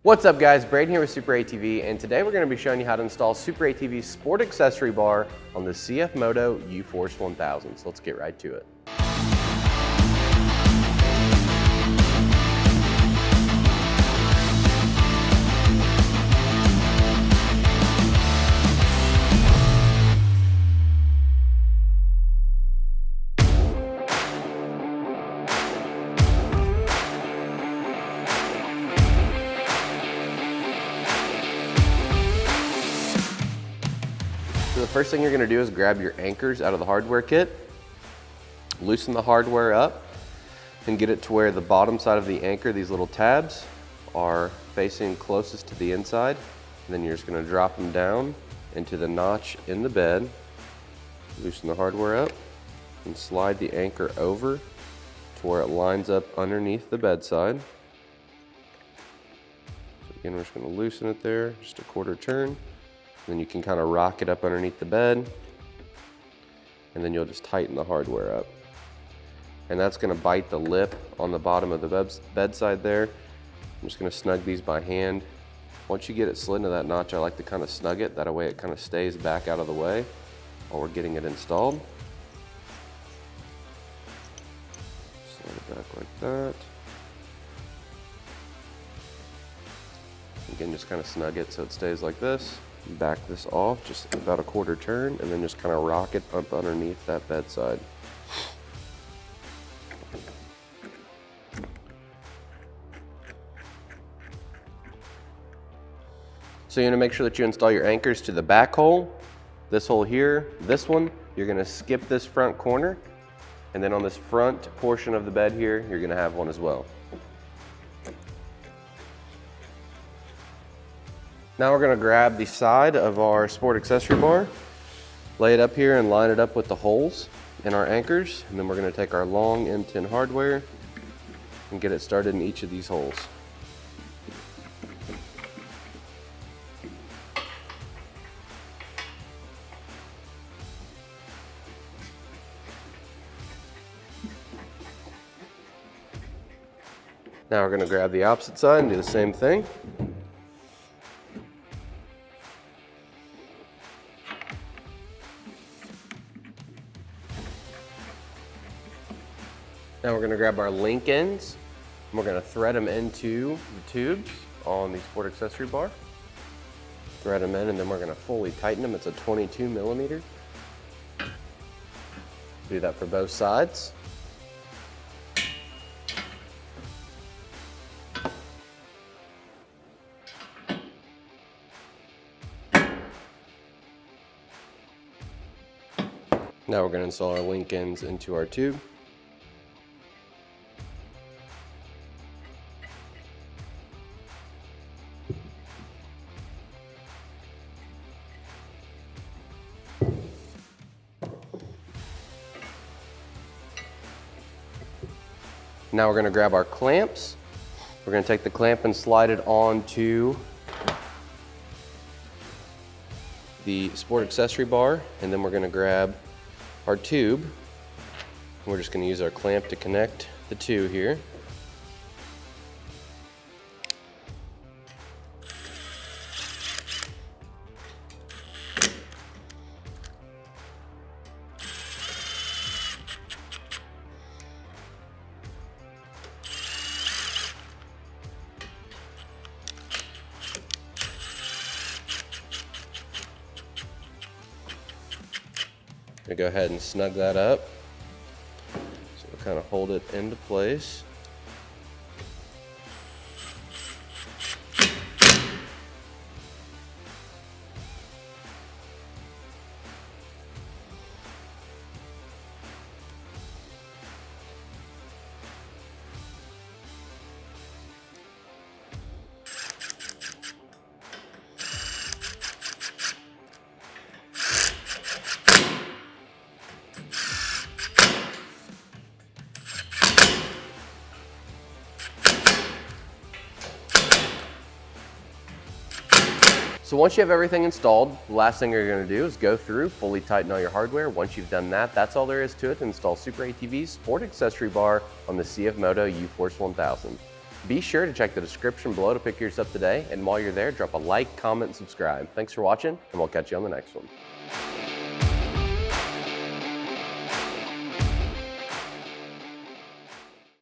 What's up guys, Braden here with SuperATV, and today we're going to be showing you how to install SuperATV's Sport Accessory Bar on the CFMoto UForce 1000. So let's get right to it. So the first thing you're going to do is grab your anchors out of the hardware kit, loosen the hardware up, and get it to where the bottom side of the anchor, these little tabs, are facing closest to the inside. And then you're just going to drop them down into the notch in the bed, loosen the hardware up, and slide the anchor over to where it lines up underneath the bedside. So again, we're just going to loosen it there, just a quarter turn. Then you can kind of rock it up underneath the bed, and then you'll just tighten the hardware up. And that's going to bite the lip on the bottom of the bedside there. I'm just going to snug these by hand. Once you get it slid into that notch, I like to kind of snug it. That way it kind of stays back out of the way while we're getting it installed. Slide it back like that. Again, just kind of snug it so it stays like this. Back this off just about a quarter turn, and then just kind of rock it up underneath that bedside. So you're going to make sure that you install your anchors to the back hole, this hole here, this one. You're going to skip this front corner, and then on this front portion of the bed here, you're going to have one as well. Now we're going to grab the side of our Sport Accessory Bar, lay it up here and line it up with the holes in our anchors, and then we're going to take our long M10 hardware and get it started in each of these holes. Now we're going to grab the opposite side and do the same thing. Now we're going to grab our link ends, and we're going to thread them into the tubes on the Sport Accessory Bar. Thread them in, and then we're going to fully tighten them. It's a 22 millimeter. Do that for both sides. Now we're going to install our link ends into our tube. Now we're going to grab our clamps. We're going to take the clamp and slide it onto the Sport Accessory Bar, and then we're going to grab our tube. We're just going to use our clamp to connect the two here. Go ahead and snug that up. So we'll kind of hold it into place. So once you have everything installed, the last thing you're going to do is go through, fully tighten all your hardware. Once you've done that, that's all there is to it to install SuperATV's Sport Accessory Bar on the CFMoto UForce 1000. Be sure to check the description below to pick yours up today, and while you're there, drop a like, comment, and subscribe. Thanks for watching, and we'll catch you on the next one.